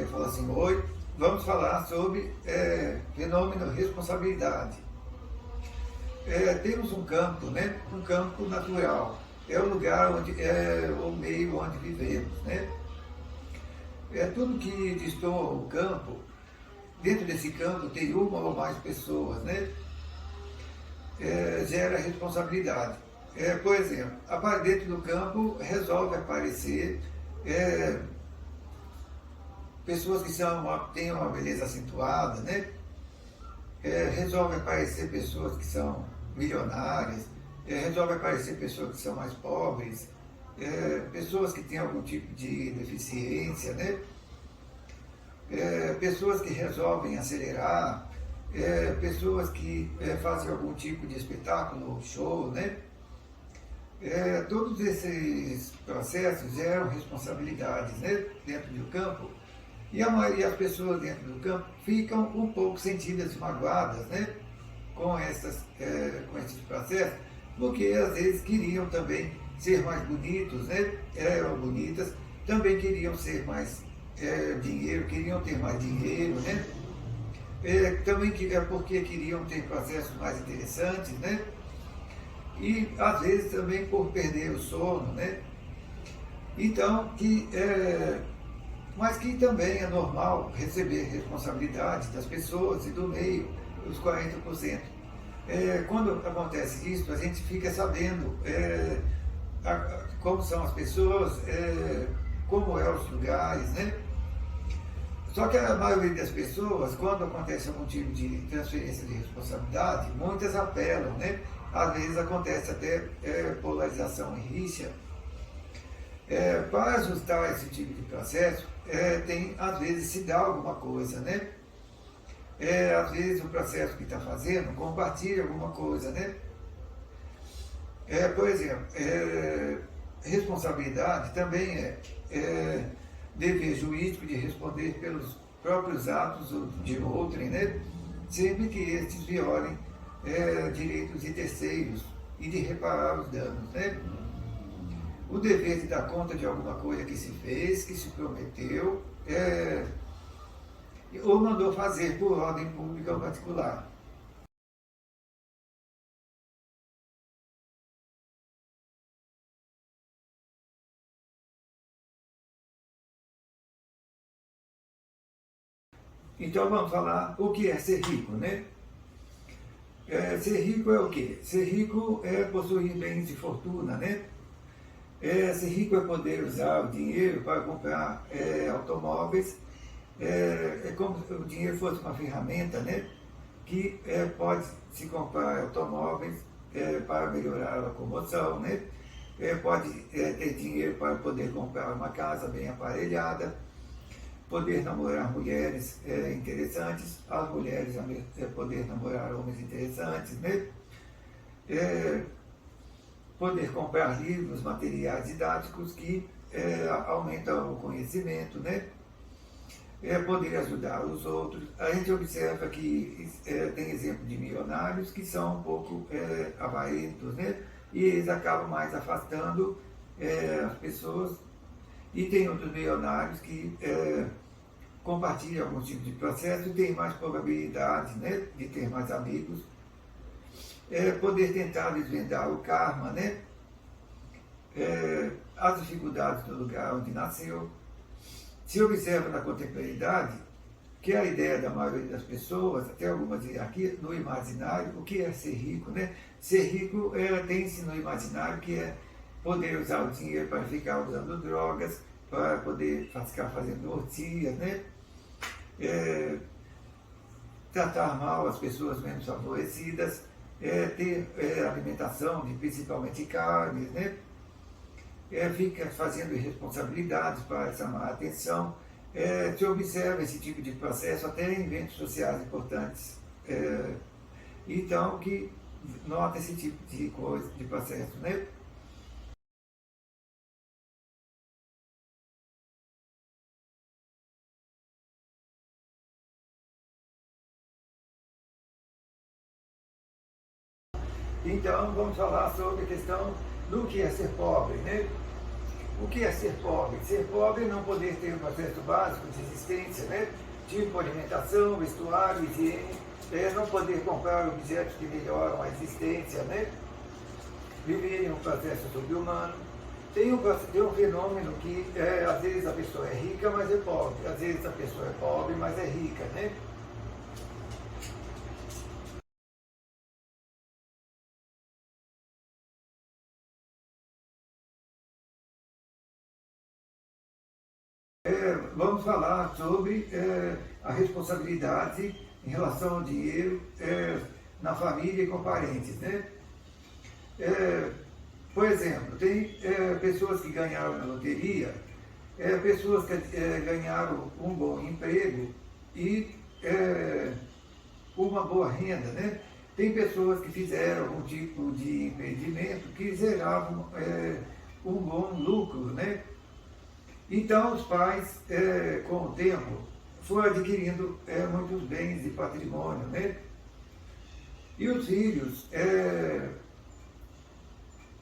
falou assim, oi, vamos falar sobre fenômeno responsabilidade. Temos um campo, né? Um campo natural. É o lugar onde é o meio onde vivemos, né? Tudo que destoa o campo, dentro desse campo tem uma ou mais pessoas, né? Gera responsabilidade. Por exemplo, dentro do campo resolve aparecer pessoas que têm uma beleza acentuada, né? Resolve aparecer pessoas que são milionárias, resolve aparecer pessoas que são mais pobres, pessoas que têm algum tipo de deficiência, né? Pessoas que resolvem acelerar, pessoas que fazem algum tipo de espetáculo, show, né? Todos esses processos geram responsabilidades, né, dentro do campo, e a maioria das pessoas dentro do campo ficam um pouco sentidas e magoadas, né, com esses processos, porque às vezes queriam também ser mais bonitos, né, ou bonitas, também queriam ser mais dinheiro, queriam ter mais dinheiro, né, também porque queriam ter processos mais interessantes, né, e às vezes também por perder o sono, né? Então, mas que também é normal receber responsabilidade das pessoas e do meio, os 40%. Quando acontece isso, a gente fica sabendo como são as pessoas, como é os lugares, né? Só que a maioria das pessoas, quando acontece algum tipo de transferência de responsabilidade, muitas apelam, né? Às vezes acontece até polarização e rixa. Para ajustar esse tipo de processo, às vezes se dá alguma coisa, né? Às vezes o processo que está fazendo compartilha alguma coisa, né? Por exemplo, responsabilidade também é dever jurídico de responder pelos próprios atos de outrem, né? Sempre que estes violem direitos de terceiros e de reparar os danos, né? O dever de dar conta de alguma coisa que se fez, que se prometeu, ou mandou fazer por ordem pública ou particular. Então vamos falar o que é ser rico, né? Ser rico é o quê? Ser rico é possuir bens de fortuna, né? Ser rico é poder usar o dinheiro para comprar automóveis. É como se o dinheiro fosse uma ferramenta, né? Que pode se comprar automóveis para melhorar a locomoção, né? Pode ter dinheiro para poder comprar uma casa bem aparelhada, poder namorar mulheres interessantes, as mulheres poder namorar homens interessantes, né? Poder comprar livros, materiais didáticos que aumentam o conhecimento, né? Poder ajudar os outros. A gente observa que tem exemplo de milionários que são um pouco avarentos, né? E eles acabam mais afastando as pessoas. E tem outros milionários que compartilham algum tipo de processo e têm mais probabilidade, né, de ter mais amigos. Poder tentar desvendar o karma, né? As dificuldades do lugar onde nasceu. Se observa na contemporaneidade que a ideia da maioria das pessoas, até algumas aqui no imaginário, o que é ser rico, né? Ser rico tem-se no imaginário que é poder usar o dinheiro para ficar usando drogas, para poder ficar fazendo ortigas, né? Tratar mal as pessoas menos favorecidas, ter alimentação de principalmente carnes, né? Fica fazendo irresponsabilidades para chamar a atenção. Se observa esse tipo de processo até em eventos sociais importantes. Então, que nota esse tipo de coisa, de processo, né? Então, vamos falar sobre a questão do que é ser pobre, né? O que é ser pobre? Ser pobre é não poder ter um processo básico de existência, né? Tipo alimentação, vestuário, higiene, não poder comprar objetos que melhoram a existência, né? Viver em um processo sobre-humano. Tem um fenômeno que às vezes a pessoa é rica, mas é pobre. Às vezes a pessoa é pobre, mas é rica, né? Vamos falar sobre a responsabilidade em relação ao dinheiro na família e com parentes, né? É, por exemplo, tem pessoas que ganharam na loteria, pessoas que ganharam um bom emprego e uma boa renda, né? Tem pessoas que fizeram algum tipo de empreendimento que geravam um bom lucro, né? Então, os pais, com o tempo, foram adquirindo muitos bens e patrimônio, né? E os filhos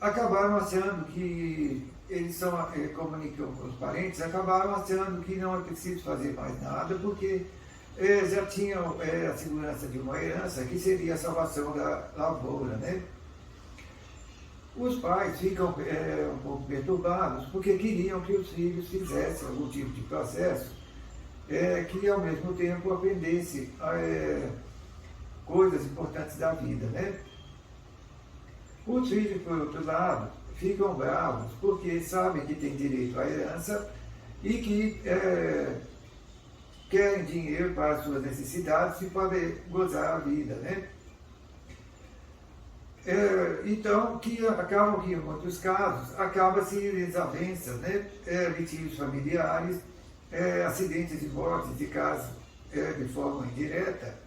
acabaram achando que eles são, comunicam com os parentes, acabaram achando que não é preciso fazer mais nada, porque já tinham a segurança de uma herança, que seria a salvação da lavoura, né? Os pais ficam um pouco perturbados porque queriam que os filhos fizessem algum tipo de processo que ao mesmo tempo aprendesse coisas importantes da vida, né? Os filhos, por outro lado, ficam bravos porque sabem que têm direito à herança e que querem dinheiro para as suas necessidades e poder gozar a vida, né? Então, que acabam que em muitos casos, acaba-se desavenças, né? Litígios familiares, acidentes de morte de caso de forma indireta,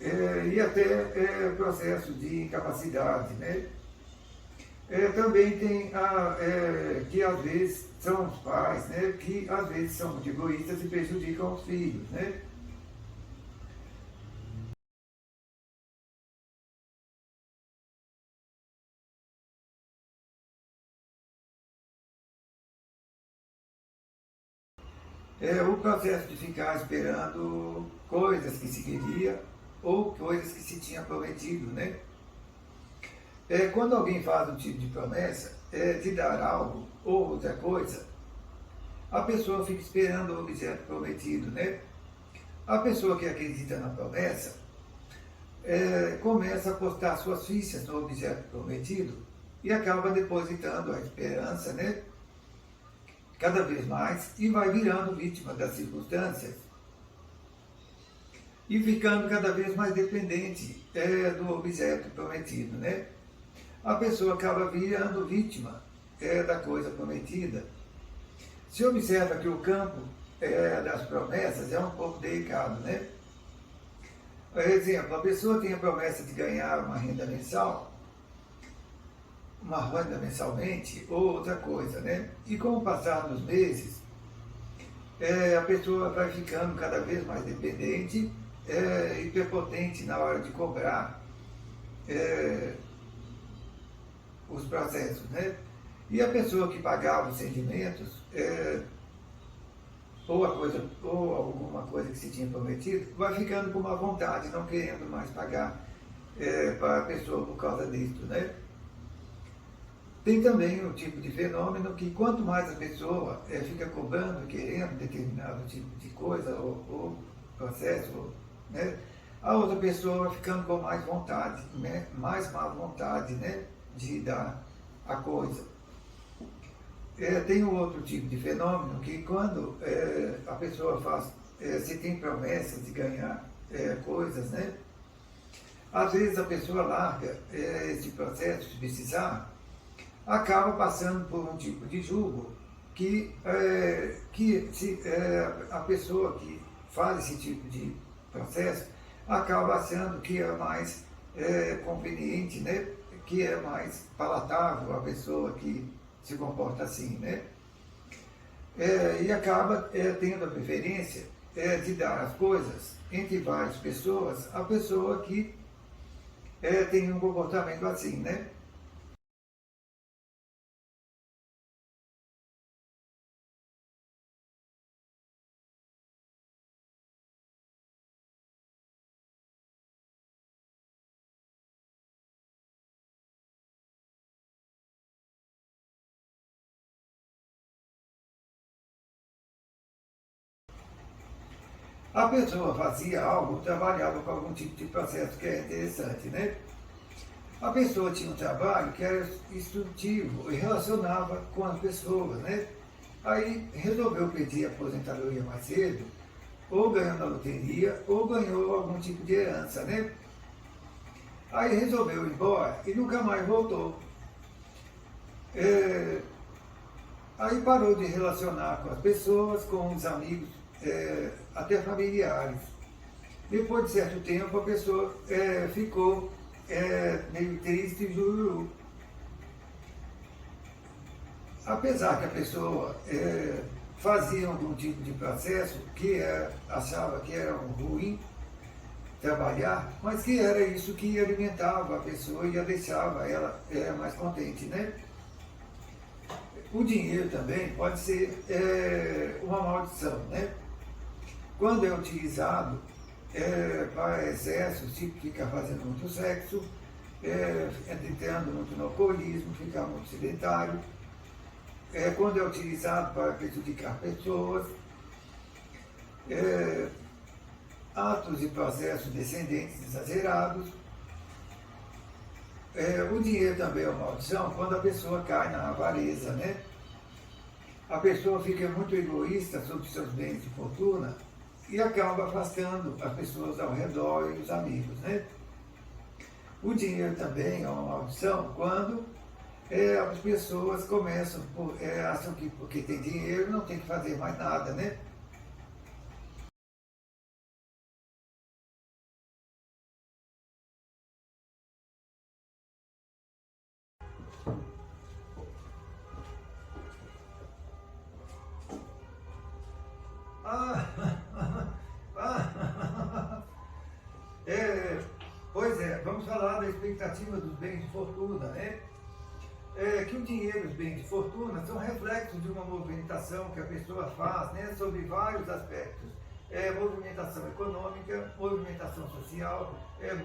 e até processo de incapacidade, né? Também tem que às vezes são os pais, né? Que às vezes são muito egoístas e prejudicam os filhos, né? O processo de ficar esperando coisas que se queria ou coisas que se tinha prometido, né? Quando alguém faz um tipo de promessa de dar algo ou outra coisa, a pessoa fica esperando o objeto prometido, né? A pessoa que acredita na promessa começa a postar suas fichas no objeto prometido e acaba depositando a esperança, né? Cada vez mais e vai virando vítima das circunstâncias e ficando cada vez mais dependente do objeto prometido, né? A pessoa acaba virando vítima da coisa prometida. Se observa que o campo das promessas é um pouco delicado, né? Por exemplo, a pessoa tem a promessa de ganhar uma renda mensal, uma renda mensalmente ou outra coisa, né? E com o passar dos meses, a pessoa vai ficando cada vez mais dependente e prepotente na hora de cobrar os processos, né? E a pessoa que pagava os rendimentos, ou alguma coisa que se tinha prometido, vai ficando com má vontade, não querendo mais pagar para a pessoa por causa disso, né? Tem também um tipo de fenômeno que quanto mais a pessoa fica cobrando, querendo determinado tipo de coisa ou processo, né? A outra pessoa vai ficando com mais vontade, né? Mais má vontade, né? De dar a coisa. Tem um outro tipo de fenômeno que quando a pessoa faz, se tem promessas de ganhar coisas, né? Às vezes a pessoa larga esse processo de precisar, acaba passando por um tipo de julgo que a pessoa que faz esse tipo de processo acaba achando que é mais conveniente, né? Que é mais palatável a pessoa que se comporta assim, né? E acaba tendo a preferência de dar as coisas entre várias pessoas, a pessoa que tem um comportamento assim, né? A pessoa fazia algo, trabalhava com algum tipo de processo que é interessante, né? A pessoa tinha um trabalho que era instrutivo e relacionava com as pessoas, né? Aí resolveu pedir aposentadoria mais cedo, ou ganhou na loteria, ou ganhou algum tipo de herança, né? Aí resolveu ir embora e nunca mais voltou. Aí parou de relacionar com as pessoas, com os amigos, até familiares. Depois de certo tempo, a pessoa ficou meio triste e jurou. Apesar que a pessoa fazia algum tipo de processo que achava que era ruim trabalhar, mas que era isso que alimentava a pessoa e a deixava ela mais contente, né? O dinheiro também pode ser uma maldição, né? Quando é utilizado para excessos, tipo ficar fazendo muito sexo, entrando muito no alcoolismo, ficar muito sedentário, quando é utilizado para prejudicar pessoas, atos e processos descendentes exagerados. O dinheiro também é uma maldição quando a pessoa cai na avareza, né? A pessoa fica muito egoísta sobre seus bens de fortuna e acaba afastando as pessoas ao redor e os amigos, né? O dinheiro também é uma maldição quando as pessoas começam, acham que porque tem dinheiro não tem que fazer mais nada, né? Ah, pois é, vamos falar da expectativa dos bens de fortuna, né? Que o dinheiro e os bens de fortuna são reflexos de uma movimentação que a pessoa faz, né, sobre vários aspectos. Movimentação econômica, movimentação social,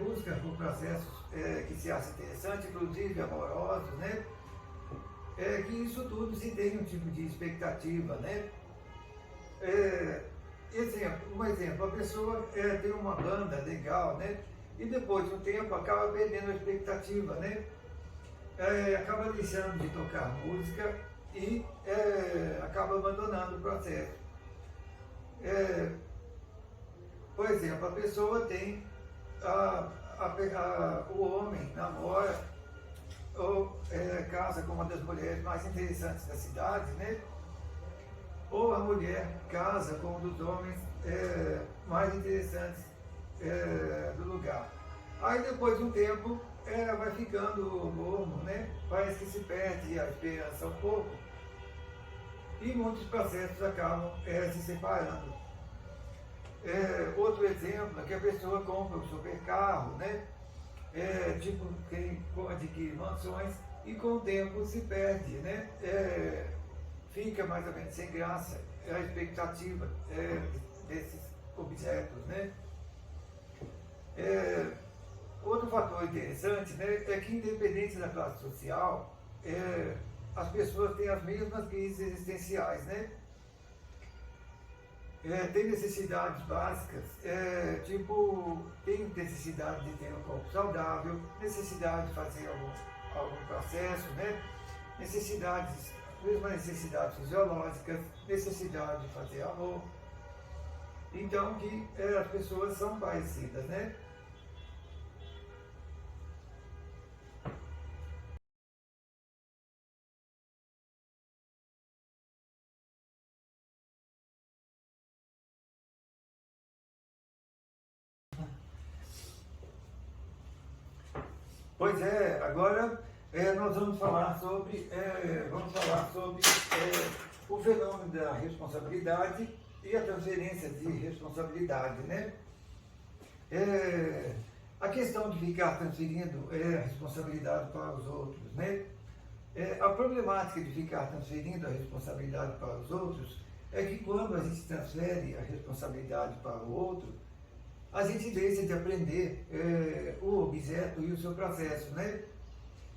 busca por processos que se acha interessante, inclusive amorosos, né? Que isso tudo se tem um tipo de expectativa, né? Um exemplo, a pessoa tem uma banda legal, né? E depois de um tempo acaba perdendo a expectativa, né? Acaba deixando de tocar música e acaba abandonando o processo. Por exemplo, a pessoa tem, o homem namora ou casa com uma das mulheres mais interessantes da cidade, né? Ou a mulher casa com um dos homens mais interessantes do lugar. Aí depois de um tempo vai ficando morno, né? Parece que se perde a esperança um pouco e muitos processos acabam se separando. Outro exemplo é que a pessoa compra um supercarro, né? Tipo quem adquire mansões e com o tempo se perde, né? Fica mais ou menos sem graça a expectativa desses objetos, né? Outro fator interessante, né, é que independente da classe social, as pessoas têm as mesmas crises existenciais, né? Tem necessidades básicas, tipo, tem necessidade de ter um corpo saudável, necessidade de fazer algum processo, né? Mesmas necessidades fisiológicas, necessidade de fazer amor. Então, que as pessoas são parecidas, né? Pois é, agora nós vamos falar sobre, o fenômeno da responsabilidade e a transferência de responsabilidade, né? A questão de ficar transferindo a responsabilidade para os outros, né? A problemática de ficar transferindo a responsabilidade para os outros é que quando a gente transfere a responsabilidade para o outro, a gente deixa de aprender o objeto e o seu processo, né?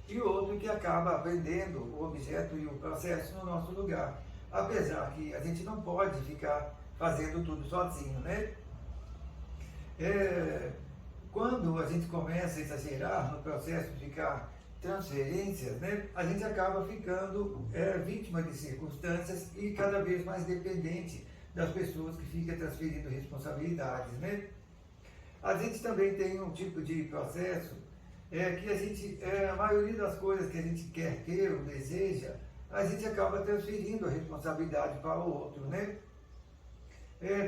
E o outro que acaba aprendendo o objeto e o processo no nosso lugar. Apesar que a gente não pode ficar fazendo tudo sozinho, né? Quando a gente começa a exagerar no processo de ficar transferências, né, a gente acaba ficando vítima de circunstâncias e cada vez mais dependente das pessoas que ficam transferindo responsabilidades, né? A gente também tem um tipo de processo que a gente, a maioria das coisas que a gente quer ter ou deseja, a gente acaba transferindo a responsabilidade para o outro, né?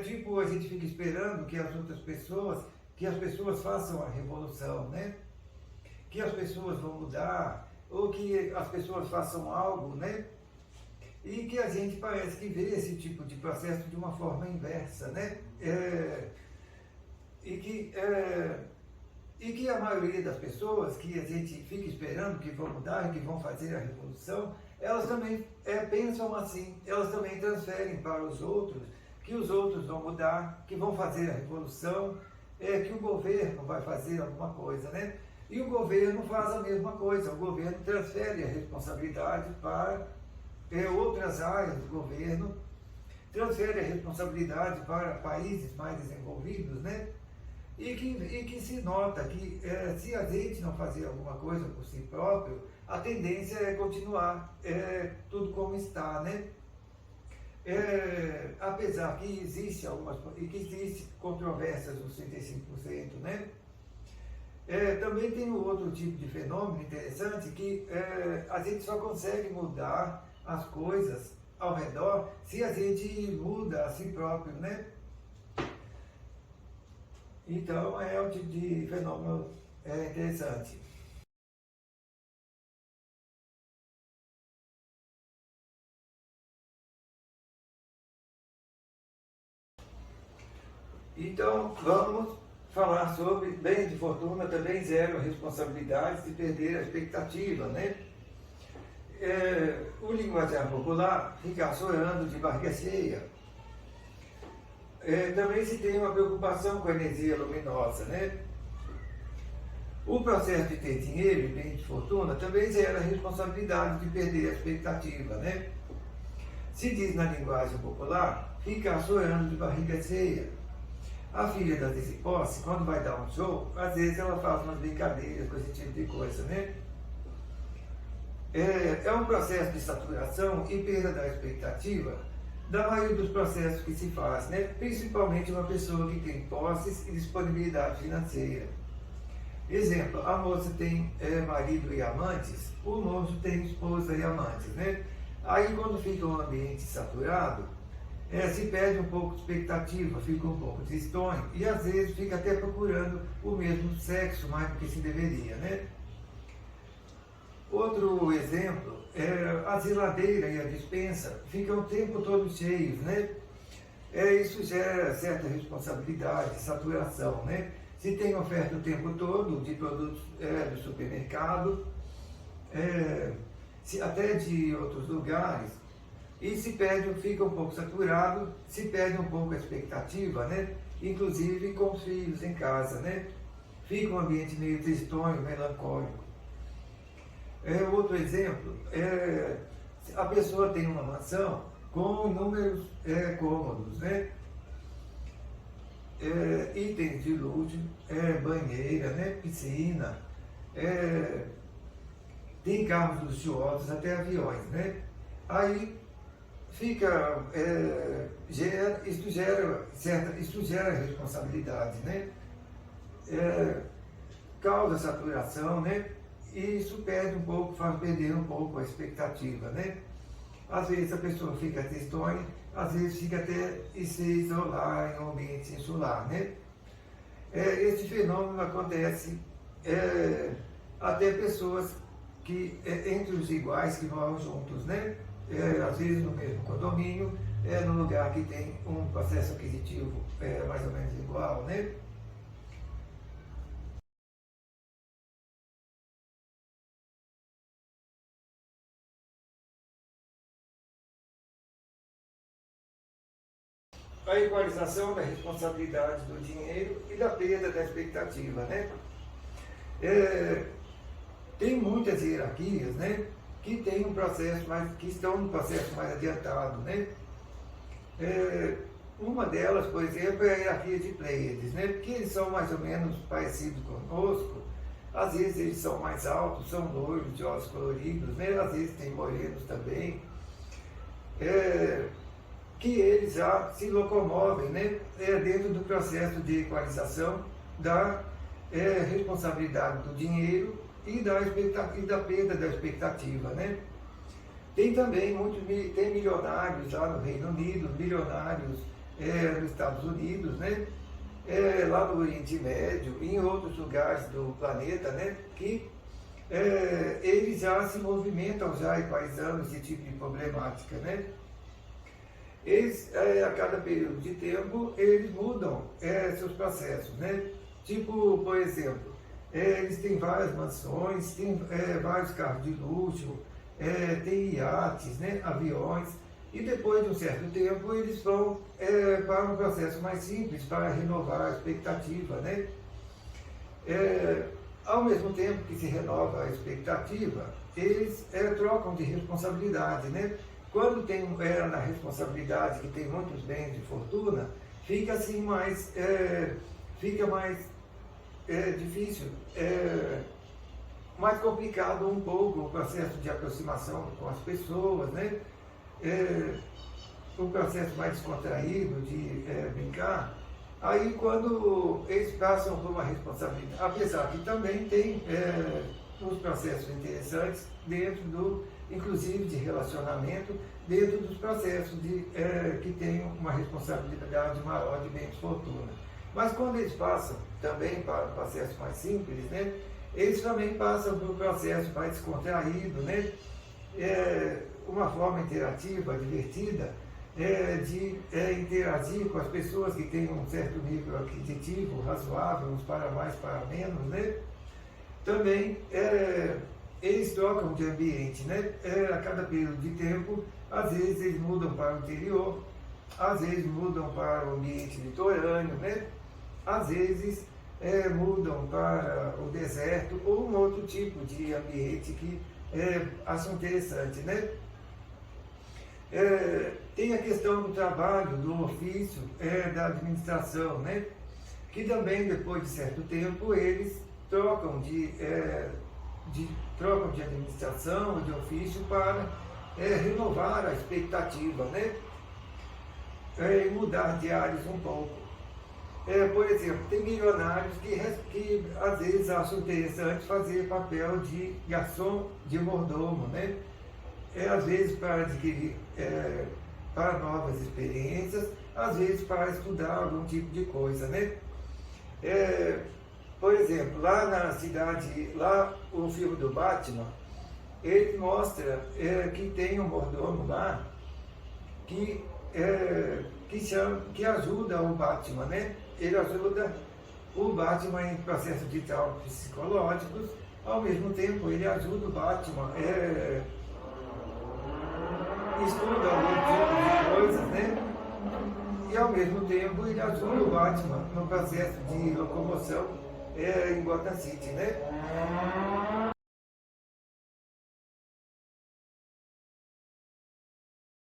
Tipo, a gente fica esperando que as outras pessoas, que as pessoas façam a revolução, né? Que as pessoas vão mudar, ou que as pessoas façam algo, né? E que a gente parece que vê esse tipo de processo de uma forma inversa, né? E que a maioria das pessoas que a gente fica esperando que vão mudar, que vão fazer a revolução, elas também pensam assim, elas também transferem para os outros, que os outros vão mudar, que vão fazer a revolução, que o governo vai fazer alguma coisa, né? E o governo faz a mesma coisa, o governo transfere a responsabilidade para outras áreas do governo, transfere a responsabilidade para países mais desenvolvidos, né? E que se nota que se a gente não fazer alguma coisa por si próprio, a tendência é continuar tudo como está, né? Apesar que existe controvérsias dos 35%, né? Também tem um outro tipo de fenômeno interessante que a gente só consegue mudar as coisas ao redor se a gente muda a si próprio, né? Então é um tipo de fenômeno interessante. Então vamos falar sobre bem de fortuna, também zero responsabilidades de perder a expectativa, né? O linguajar popular fica chorando de barriga cheia. Também se tem uma preocupação com a energia luminosa, né? O processo de ter dinheiro e bem de fortuna também gera a responsabilidade de perder a expectativa, né? Se diz na linguagem popular, ficar chorando de barriga cheia. A filha da Posse, quando vai dar um show, às vezes ela faz umas brincadeiras com esse tipo de coisa, né? É um processo de saturação e perda da expectativa da maioria dos processos que se faz, né? Principalmente uma pessoa que tem posses e disponibilidade financeira. Exemplo, a moça tem marido e amantes, o moço tem esposa e amantes, né? Aí quando fica um ambiente saturado, se perde um pouco de expectativa, fica um pouco tristonho e às vezes fica até procurando o mesmo sexo mais do que se deveria, né? Outro exemplo, a geladeira e a despensa ficam o tempo todo cheios, né? Isso gera certa responsabilidade, saturação, né? Se tem oferta o tempo todo de produtos do supermercado, até de outros lugares, e se perde, fica um pouco saturado, se perde um pouco a expectativa, né? Inclusive com os filhos em casa, né? Fica um ambiente meio tristonho, melancólico. Outro exemplo, a pessoa tem uma mansão com inúmeros cômodos, né? Itens de luxo, banheira, né? Piscina, tem carros luxuosos, até aviões, né? Aí fica, isso gera responsabilidade, né? Causa saturação, né? E isso perde um pouco, faz perder um pouco a expectativa, né? Às vezes a pessoa fica tristonha, às vezes fica até se isolar em um ambiente insular, né? Esse fenômeno acontece até pessoas que, entre os iguais que moram juntos, né? Às vezes no mesmo condomínio, no lugar que tem um processo aquisitivo mais ou menos igual, né? A igualização da responsabilidade do dinheiro e da perda da expectativa, né? Tem muitas hierarquias, né? Que tem um processo que estão no processo mais adiantado, né? Uma delas, por exemplo, é a hierarquia de Pleiades, né? Porque eles são mais ou menos parecidos conosco. Às vezes eles são mais altos, são loiros, de olhos coloridos, né? Às vezes tem morenos também. Que eles já se locomovem, né? Dentro do processo de equalização da responsabilidade do dinheiro e da perda da expectativa, né? Tem também tem milionários lá no Reino Unido, milionários nos Estados Unidos, né? Lá no Oriente Médio e em outros lugares do planeta, né? Que eles já se movimentam já equalizando esse tipo de problemática, né? Eles, a cada período de tempo, eles mudam seus processos, né? Tipo, por exemplo, eles têm várias mansões, têm vários carros de luxo, tem iates, né, aviões, e depois de um certo tempo eles vão para um processo mais simples, para renovar a expectativa, né? Ao mesmo tempo que se renova a expectativa, eles trocam de responsabilidade, né? Quando tem na responsabilidade que tem muitos bens de fortuna, fica assim mais, difícil, mais complicado um pouco o processo de aproximação com as pessoas, né? Um processo mais descontraído de brincar. Aí quando eles passam por uma responsabilidade, apesar que também tem uns processos interessantes dentro inclusive de relacionamento, dentro dos processos que tem uma responsabilidade maior de bem de fortuna. Mas quando eles passam também para o processo mais simples, né? Eles também passam por um processo mais descontraído, né? Uma forma interativa, divertida, de interagir com as pessoas que têm um certo nível aquisitivo razoável, uns para mais, para menos, né? Também eles trocam de ambiente, né? A cada período de tempo, às vezes eles mudam para o interior, às vezes mudam para o ambiente litorâneo, né? Às vezes mudam para o deserto ou um outro tipo de ambiente que acham interessante, né? Tem a questão do trabalho, do ofício, da administração, né? Que também, depois de certo tempo, eles trocam de administração, de ofício, para renovar a expectativa, né? E mudar de áreas um pouco. Por exemplo, tem milionários que às vezes acham interessante fazer papel de garçom, de mordomo, né? Às vezes para adquirir, para novas experiências, às vezes para estudar algum tipo de coisa, né? Por exemplo, lá na cidade, lá o filme do Batman, ele mostra que tem um mordomo lá que ajuda o Batman, né? Ele ajuda o Batman em processo de traumas psicológicos, ao mesmo tempo ele ajuda o Batman, estuda algum tipo de coisas, né? E ao mesmo tempo ele ajuda o Batman no processo de locomoção em Gotham City, né?